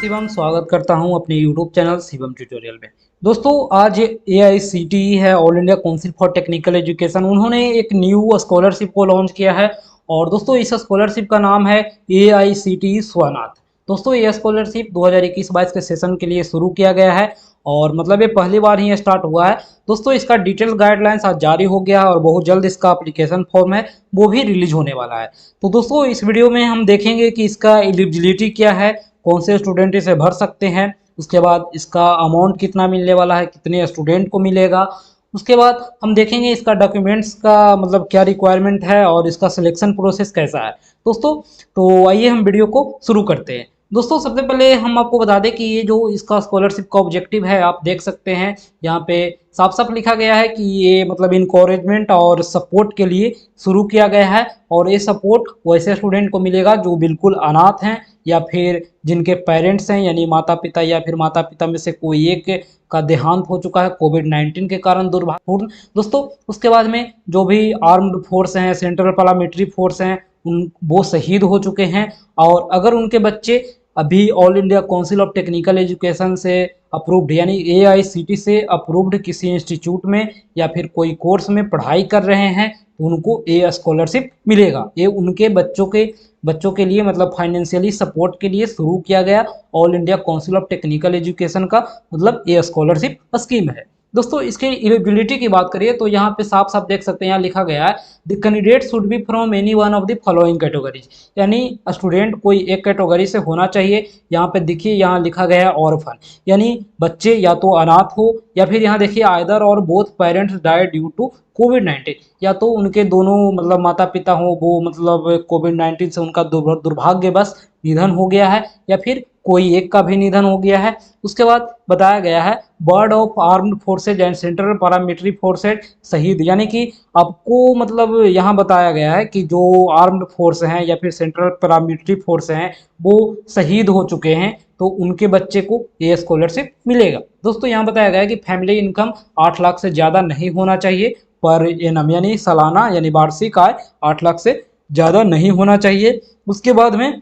शिवम, स्वागत करता हूं अपने YouTube चैनल शिवम ट्यूटोरियल में। दोस्तों, आज AICTE है, all India council for technical education, उन्होंने एक न्यू स्कॉलरशिप को लॉन्च किया है। और दोस्तों, इस स्कॉलरशिप का नाम है AICTE स्वनाथ। दोस्तों, ये स्कॉलरशिप 2021-22 के सेशन के लिए शुरू किया गया है और मतलब ये पहली बार ही स्टार्ट हुआ है। दोस्तों, इसका डिटेल्स गाइडलाइंस आज जारी हो गया है और बहुत जल्द इसका एप्लीकेशन फॉर्म है वो भी रिलीज होने वाला है। तो दोस्तों, इस वीडियो में हम देखेंगे कि इसका एलिजिबिलिटी क्या है, कौन से स्टूडेंट इसे भर सकते हैं, उसके बाद इसका अमाउंट कितना मिलने वाला है, कितने स्टूडेंट को मिलेगा। उसके बाद हम देखेंगे इसका डॉक्यूमेंट्स का मतलब क्या रिक्वायरमेंट है और इसका सिलेक्शन प्रोसेस कैसा है। दोस्तों, तो आइए हम वीडियो को शुरू करते हैं। दोस्तों, सबसे पहले हम आपको बता दें कि ये जो इसका स्कॉलरशिप का ऑब्जेक्टिव है, आप देख सकते हैं यहाँ पे साफ साफ लिखा गया है कि ये मतलब इनकरेजमेंट और सपोर्ट के लिए शुरू किया गया है। और ये सपोर्ट वैसे स्टूडेंट को मिलेगा जो बिल्कुल अनाथ हैं या फिर जिनके पेरेंट्स हैं, यानी माता पिता या फिर माता पिता में से कोई एक का देहांत हो चुका है कोविड-19 के कारण दुर्भाग्यपूर्ण। दोस्तों, उसके बाद में जो भी आर्म्ड फोर्स हैं, सेंट्रल पैरामिलिट्री फोर्स हैं, उन वो शहीद हो चुके हैं। और अगर उनके बच्चे अभी all India council of technical education से अप्रूव्ड यानी AICTE से अप्रूव्ड किसी इंस्टीट्यूट में या फिर कोई कोर्स में पढ़ाई कर रहे हैं तो उनको ये स्कॉलरशिप मिलेगा। ये उनके बच्चों के लिए मतलब फाइनेंशियली सपोर्ट के लिए शुरू किया गया all India council of technical education का मतलब ये स्कॉलरशिप स्कीम है। दोस्तों, इसके एलिजिबिलिटी की बात करिए तो यहाँ पे साफ साफ देख सकते हैं, यहाँ लिखा गया है the candidate should be from any one of the following categories, यानी स्टूडेंट कोई एक कैटेगरी से होना चाहिए। यहाँ पे देखिए, यहाँ लिखा गया है ऑर्फन, यानी बच्चे या तो अनाथ हो या फिर यहाँ देखिए either or both parents died due to covid, या तो उनके दोनों मतलब माता पिता हो वो मतलब कोविड-19 से उनका दुर्भाग्यवश निधन हो गया है या फिर कोई एक का भी निधन हो गया है। उसके बाद बताया गया है bird of armed forces and central paramilitary forces शहीद, यानी कि आपको मतलब यहाँ बताया गया है कि जो आर्म्ड फोर्स हैं या फिर सेंट्रल पैरामिलिट्री फोर्स हैं वो शहीद हो चुके हैं तो उनके बच्चे को ये स्कॉलरशिप मिलेगा। दोस्तों, यहाँ बताया गया है कि फैमिली इनकम 8 लाख से ज़्यादा नहीं होना चाहिए, पर एनम यानी सालाना यानी वार्षिक आय 8 लाख से ज़्यादा नहीं होना चाहिए। उसके बाद में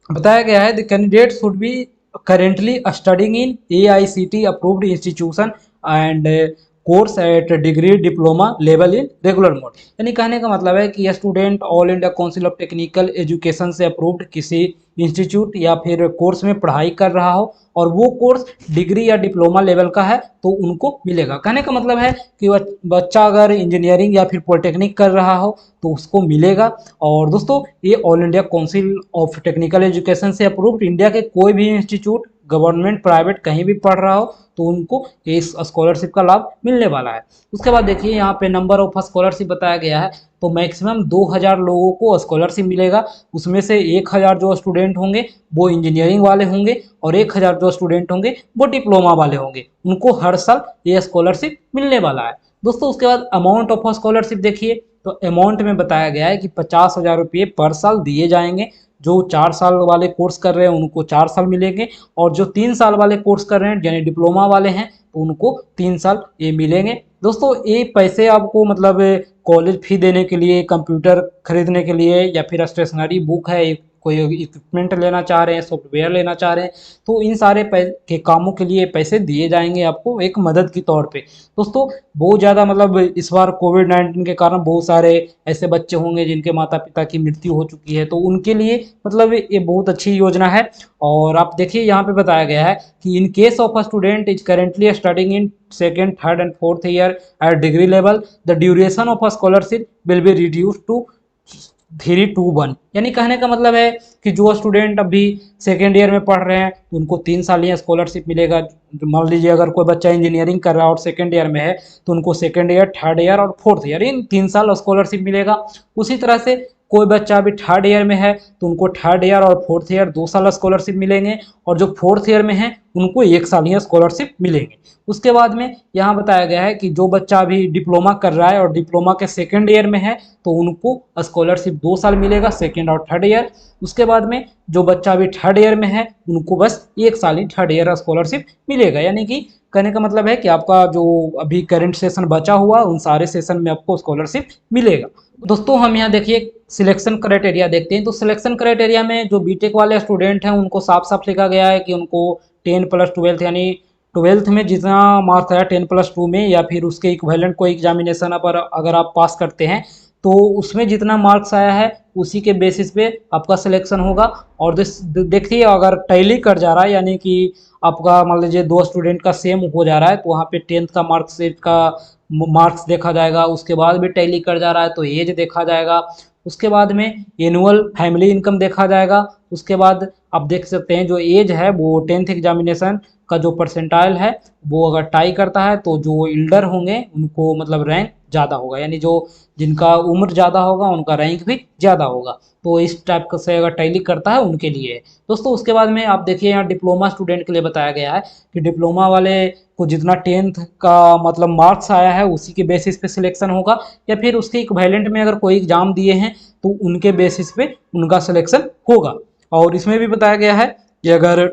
बताया गया है the candidate should be currently studying in AICTE approved institution and course eight degree diploma level in regular mode, यानी कहने का मतलब है कि यह student all India council of technical education से अप्रूव्ड किसी इंस्टीट्यूट या फिर कोर्स में पढ़ाई कर रहा हो और वो कोर्स डिग्री या डिप्लोमा लेवल का है तो उनको मिलेगा। कहने का मतलब है कि बच्चा अगर इंजीनियरिंग या फिर पॉलिटेक्निक कर रहा हो तो उसको मिलेगा। और दोस्तों, ये all India council of technical education से अप्रूव्ड इंडिया के कोई भी इंस्टीट्यूट गवर्नमेंट प्राइवेट कहीं भी पढ़ रहा हो तो उनको इस स्कॉलरशिप का लाभ मिलने वाला है। उसके बाद देखिए, यहाँ पे नंबर ऑफ स्कॉलरशिप बताया गया है तो मैक्सिमम 2000 लोगों को स्कॉलरशिप मिलेगा। उसमें से 1000 जो स्टूडेंट होंगे वो इंजीनियरिंग वाले होंगे और 1000 जो स्टूडेंट होंगे वो डिप्लोमा वाले होंगे, उनको हर साल ये स्कॉलरशिप मिलने वाला है। दोस्तों, उसके बाद अमाउंट ऑफ स्कॉलरशिप देखिए तो अमाउंट में बताया गया है कि 50,000 रुपये पर साल दिए जाएंगे। जो 4 साल वाले कोर्स कर रहे हैं उनको 4 साल मिलेंगे और जो 3 साल वाले कोर्स कर रहे हैं यानी डिप्लोमा वाले हैं तो उनको 3 साल ये मिलेंगे। दोस्तों, ये पैसे आपको मतलब कॉलेज फी देने के लिए, कंप्यूटर खरीदने के लिए या फिर स्टेशनरी बुक है, कोई इक्विपमेंट लेना चाह रहे हैं, सॉफ्टवेयर लेना चाह रहे हैं तो इन सारे के कामों के लिए पैसे दिए जाएंगे आपको एक मदद के तौर पे। दोस्तों, बहुत ज़्यादा मतलब इस बार कोविड-19 के कारण बहुत सारे ऐसे बच्चे होंगे जिनके माता पिता की मृत्यु हो चुकी है तो उनके लिए मतलब ये बहुत अच्छी योजना है। और आप देखिए, यहाँ पे बताया गया है कि in case of a student is currently studying in second, third and fourth year at degree level the duration of a scholarship will be reduce to 3 to 1, यानी कहने का मतलब है कि जो स्टूडेंट अभी सेकेंड ईयर में पढ़ रहे हैं तो उनको 3 साल ही स्कॉलरशिप मिलेगा। मान लीजिए अगर कोई बच्चा इंजीनियरिंग कर रहा है और सेकेंड ईयर में है तो उनको सेकेंड ईयर, थर्ड ईयर और फोर्थ ईयर इन 3 साल स्कॉलरशिप मिलेगा। उसी तरह से कोई बच्चा अभी थर्ड ईयर में है तो उनको थर्ड ईयर और फोर्थ ईयर 2 साल स्कॉलरशिप मिलेंगे और जो फोर्थ ईयर में है उनको 1 साल ही स्कॉलरशिप मिलेंगे। उसके बाद में यहाँ बताया गया है कि जो बच्चा अभी डिप्लोमा कर रहा है और डिप्लोमा के सेकेंड ईयर में है तो उनको स्कॉलरशिप 2 साल मिलेगा, सेकेंड और थर्ड ईयर। उसके बाद में जो बच्चा अभी थर्ड ईयर में है उनको बस 1 साल ही थर्ड ईयर स्कॉलरशिप मिलेगा। यानी कि कहने का मतलब है कि आपका जो अभी करंट सेशन बचा हुआ उन सारे सेशन में आपको स्कॉलरशिप मिलेगा। दोस्तों हम यहाँ देखिए सिलेक्शन क्राइटेरिया देखते हैं। तो सिलेक्शन क्राइटेरिया में जो बीटेक वाले स्टूडेंट हैं उनको साफ साफ लिखा गया है कि उनको 10+12 यानी 12th में जितना मार्क्स आया 10+2 में या फिर उसके इक्विवेलेंट कोई एग्जामिनेशन पर अगर आप पास करते हैं तो उसमें जितना मार्क्स आया है उसी के बेसिस पे आपका सिलेक्शन होगा। और देखिए अगर टैली कर जा रहा है यानी कि आपका मान लीजिए 2 स्टूडेंट का सेम हो जा रहा है तो वहाँ पे 10th का मार्क्सशीट का मार्क्स देखा जाएगा। उसके बाद भी टैली कर जा रहा है तो एज देखा जाएगा। उसके बाद में एनुअल फैमिली इनकम देखा जाएगा। उसके बाद आप देख सकते हैं जो एज है वो 10th एग्जामिनेशन का जो परसेंटाइल है वो अगर टाई करता है तो जो इल्डर होंगे उनको मतलब रैंक ज़्यादा होगा, यानी जो जिनका उम्र ज़्यादा होगा उनका रैंक भी ज़्यादा होगा। तो इस टाइप का से अगर टैली करता है उनके लिए है दोस्तों। उसके बाद में आप देखिए यहाँ डिप्लोमा स्टूडेंट के लिए बताया गया है कि डिप्लोमा वाले को जितना 10th का मतलब मार्क्स आया है उसी के बेसिस पे सिलेक्शन होगा, या फिर उसके इक्विवेलेंट में अगर कोई एग्जाम दिए हैं तो उनके बेसिस पे उनका सिलेक्शन होगा। और इसमें भी बताया गया है कि अगर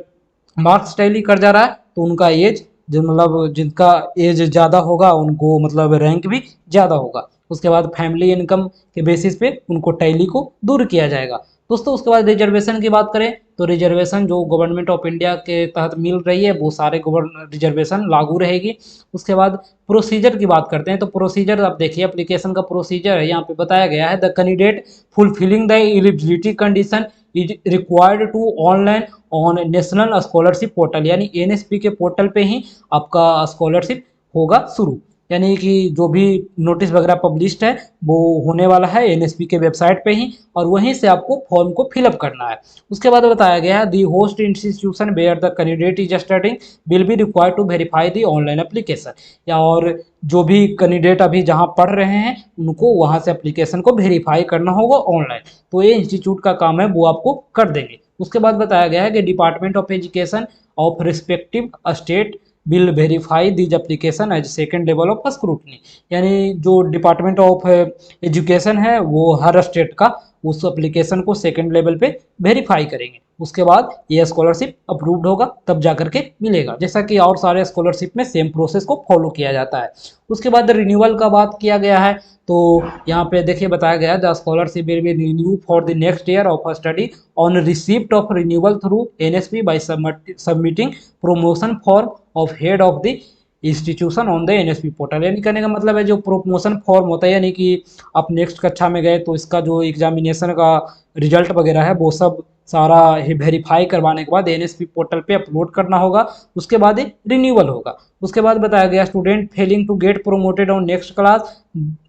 मार्क्स टैली कर जा रहा है तो उनका एज जो मतलब जिनका एज ज़्यादा होगा उनको मतलब रैंक भी ज़्यादा होगा। उसके बाद फैमिली इनकम के बेसिस पे उनको टैली को दूर किया जाएगा दोस्तों। उसके बाद रिजर्वेशन की बात करें तो रिजर्वेशन जो गवर्नमेंट ऑफ इंडिया के तहत मिल रही है वो सारे रिजर्वेशन लागू रहेगी। उसके बाद प्रोसीजर की बात करते हैं तो प्रोसीजर आप देखिए एप्लीकेशन का प्रोसीजर है यहाँ पे बताया गया है। The candidate fulfilling the eligibility condition is required to online on national scholarship portal, यानी एनएसपी के पोर्टल पे ही आपका स्कॉलरशिप होगा शुरू। यानी कि जो भी नोटिस वगैरह पब्लिश्ड है वो होने वाला है एनएसपी के वेबसाइट पे ही और वहीं से आपको फॉर्म को फिलअप करना है। उसके बाद बताया गया है the host institution where the candidate is studying will be required to verify the online application, या और जो भी कैंडिडेट अभी जहाँ पढ़ रहे हैं उनको वहाँ से एप्लीकेशन को वेरीफाई करना होगा ऑनलाइन। तो ये इंस्टीट्यूट का काम है वो आपको कर देंगे। उसके बाद बताया गया है कि department of education of respective state will verify these application as second level of scrutiny, यानी जो डिपार्टमेंट ऑफ एजुकेशन है वो हर स्टेट का उस एप्लीकेशन को सेकेंड लेवल पे वेरीफाई करेंगे। उसके बाद ये स्कॉलरशिप अप्रूव्ड होगा तब जा करके मिलेगा, जैसा कि और सारे स्कॉलरशिप में सेम प्रोसेस को फॉलो किया जाता है। उसके बाद रिन्यूअल का बात किया गया है तो यहाँ पे देखिए बताया गया है the scholarship will be renew for the next year of study on receipt of renewal through NSP by submitting promotion form of head of the institution on the NSP portal. यानी कहने का मतलब है जो प्रमोशन फॉर्म होता है यानी कि आप नेक्स्ट कक्षा में गए तो इसका जो एग्जामिनेशन का रिजल्ट वगैरह है वो सब सारा वेरीफाई करवाने के बाद एनएसपी पोर्टल पे अपलोड करना होगा। उसके बाद रिन्यूअल होगा। उसके बाद बताया गया student failing to get promoted on next class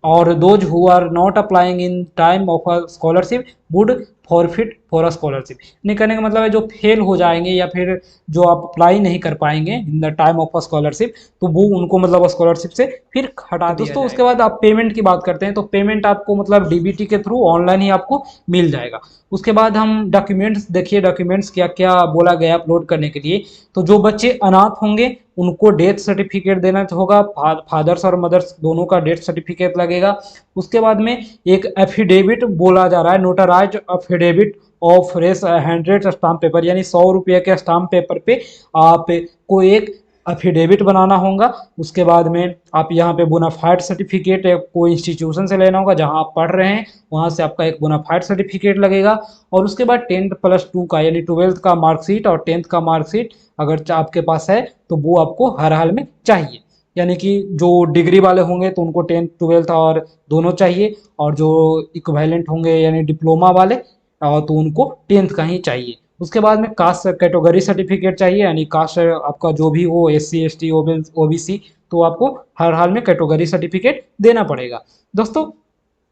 और those who are not applying in time of a scholarship would forfeit for a scholarship. नहीं कहने का मतलब है जो फेल हो जाएंगे या फिर जो आप अप्लाई नहीं कर पाएंगे in the time of a scholarship तो वो उनको मतलब स्कॉलरशिप से फिर हटा दिया दोस्तों। उसके बाद आप पेमेंट की बात करते हैं तो पेमेंट आपको मतलब डीबीटी के थ्रू ऑनलाइन ही आपको मिल जाएगा। उसके बाद हम डॉक्यूमेंट्स देखिए डॉक्यूमेंट्स क्या क्या बोला गया अपलोड करने के लिए। तो जो बच्चे अनाथ होंगे उनको डेथ सर्टिफिकेट देना होगा, फादर्स और मदर्स दोनों का डेथ सर्टिफिकेट लगेगा। उसके बाद में एक एफिडेविट बोला जा रहा है notarize affidavit of fresh 100 stamp paper, यानी 100 रुपये के स्टाम्प पेपर पे आपको एक एफिडेविट बनाना होगा। उसके बाद में आप यहाँ पे बोनाफाइड सर्टिफिकेट कोई इंस्टीट्यूशन से लेना होगा जहाँ आप पढ़ रहे हैं वहाँ से आपका एक बोनाफाइड सर्टिफिकेट लगेगा। और उसके बाद 10+2 का यानी 12th का मार्कशीट और 10th का मार्कशीट अगर आपके पास है तो वो आपको हर हाल में चाहिए। यानी कि जो डिग्री वाले होंगे तो उनको 10th 12th और दोनों चाहिए, और जो इक्विवेलेंट होंगे यानी डिप्लोमा वाले तो उनको 10th का ही चाहिए। उसके बाद में कास्ट कैटेगरी सर्टिफिकेट चाहिए, यानी कास्ट आपका जो भी हो SC ST OBC तो आपको हर हाल में कैटेगरी सर्टिफिकेट देना पड़ेगा दोस्तों।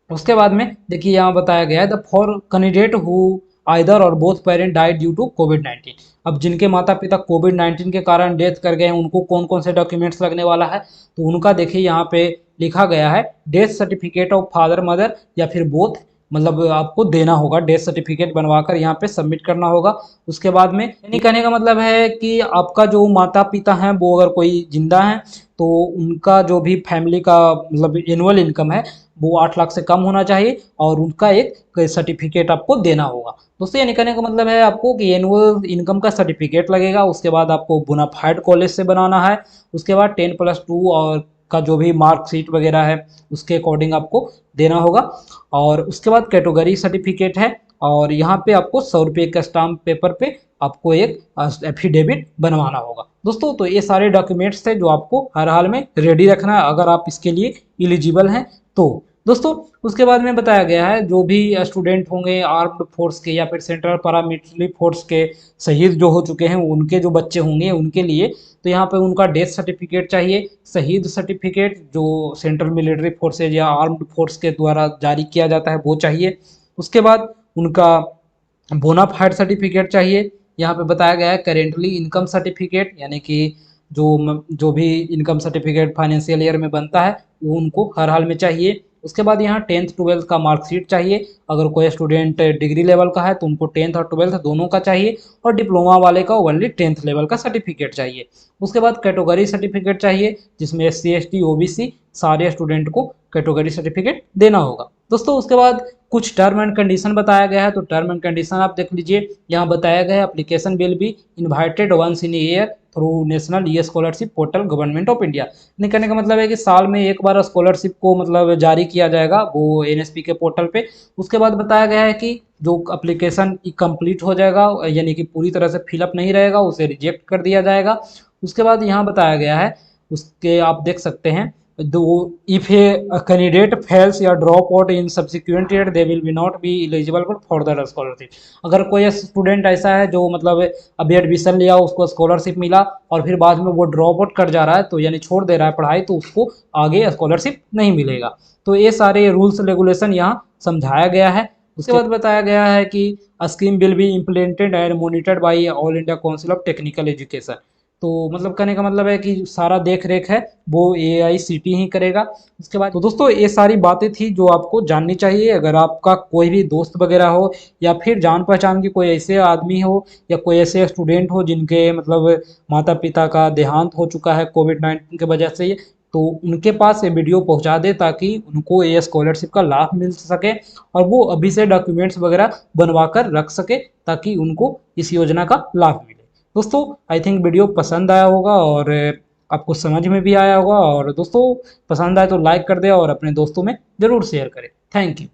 उसके बाद में देखिए यहाँ बताया गया है the for candidate who either or both parent died due to covid. अब जिनके माता पिता कोविड-19 के कारण डेथ कर गए हैं उनको कौन कौन से डॉक्यूमेंट्स लगने वाला है तो उनका देखिए यहाँ पे लिखा गया है death certificate of father mother या फिर बोथ मतलब आपको देना होगा, डेथ सर्टिफिकेट बनवाकर यहाँ पे सबमिट करना होगा। उसके बाद में यानी कहने का मतलब है कि आपका जो माता पिता हैं वो अगर कोई जिंदा हैं तो उनका जो भी फैमिली का मतलब एनुअल इनकम है वो 8 लाख से कम होना चाहिए और उनका एक सर्टिफिकेट आपको देना होगा। दोस्तों ये कहने का मतलब है आपको कि एनुअल इनकम का सर्टिफिकेट लगेगा। उसके बाद आपको बोनाफाइड कॉलेज से बनाना है। उसके बाद 10+2 और का जो भी मार्कशीट वगैरह है उसके अकॉर्डिंग आपको देना होगा। और उसके बाद कैटेगरी सर्टिफिकेट है और यहाँ पे आपको 100 रुपये का स्टाम्प पेपर पे आपको एक एफिडेविट बनवाना होगा। दोस्तों तो ये सारे डॉक्यूमेंट्स थे जो आपको हर हाल में रेडी रखना है अगर आप इसके लिए एलिजिबल हैं तो। दोस्तों उसके बाद में बताया गया है जो भी स्टूडेंट होंगे आर्म्ड फोर्स के या फिर सेंट्रल पैरामिलिट्री फोर्स के शहीद जो हो चुके हैं उनके जो बच्चे होंगे उनके लिए तो यहाँ पे उनका डेथ सर्टिफिकेट चाहिए, शहीद सर्टिफिकेट जो सेंट्रल मिलिट्री फोर्सेज या आर्म्ड फोर्स के द्वारा जारी किया जाता है वो चाहिए। उसके बाद उनका बोनाफाइड सर्टिफिकेट चाहिए। यहाँ पे बताया गया है करेंटली इनकम सर्टिफिकेट यानी कि जो भी इनकम सर्टिफिकेट फाइनेंशियल ईयर में बनता है वो उनको हर हाल में चाहिए। उसके बाद यहाँ 10th-12th का मार्कशीट चाहिए। अगर कोई स्टूडेंट डिग्री लेवल का है तो उनको 10th और 12th दोनों का चाहिए और डिप्लोमा वाले का ओनली 10th लेवल का सर्टिफिकेट चाहिए। उसके बाद कैटेगरी सर्टिफिकेट चाहिए जिसमें SC ST OBC सारे स्टूडेंट को कैटेगरी सर्टिफिकेट देना होगा। दोस्तों उसके बाद कुछ टर्म एंड कंडीशन बताया गया है तो टर्म एंड कंडीशन आप देख लीजिए। यहाँ बताया गया है application will be invited once in year through national e scholarship portal government of India. कहने का मतलब है कि साल में एक बार स्कॉलरशिप को मतलब जारी किया जाएगा वो NSP के पोर्टल पे। उसके बाद बताया गया है कि जो एप्लीकेशन कंप्लीट हो जाएगा यानी कि पूरी तरह से फिलअप नहीं रहेगा उसे रिजेक्ट कर दिया जाएगा। उसके बाद यहाँ बताया गया है उसके आप देख सकते हैं दो इफ ए कैंडिडेट फेल्स या drop out in subsequent year they will be not be eligible for further scholarship. अगर कोई स्टूडेंट ऐसा है जो मतलब अभी एडमिशन लिया उसको स्कॉलरशिप मिला और फिर बाद में वो ड्रॉप आउट कर जा रहा है तो यानी छोड़ दे रहा है पढ़ाई तो उसको आगे स्कॉलरशिप नहीं मिलेगा। तो ये सारे रूल्स रेगुलेशन यहाँ समझाया गया है। उसके बाद बताया गया है कि scheme will be implemented and monitored by all India council of technical education. तो मतलब कहने का मतलब है कि सारा देख रेख है वो AICT ही करेगा। उसके बाद तो दोस्तों ये सारी बातें थी जो आपको जाननी चाहिए। अगर आपका कोई भी दोस्त वगैरह हो या फिर जान पहचान की कोई ऐसे आदमी हो या कोई ऐसे स्टूडेंट हो जिनके मतलब माता पिता का देहांत हो चुका है कोविड-19 की वजह से तो उनके पास ये वीडियो पहुंचा दे ताकि उनको ये स्कॉलरशिप का लाभ मिल सके और वो अभी से डॉक्यूमेंट्स वगैरह बनवा कर रख सके ताकि उनको इस योजना का लाभ मिले। दोस्तों आई थिंक वीडियो पसंद आया होगा और आपको समझ में भी आया होगा और दोस्तों पसंद आए तो लाइक कर दे और अपने दोस्तों में ज़रूर शेयर करें। Thank you.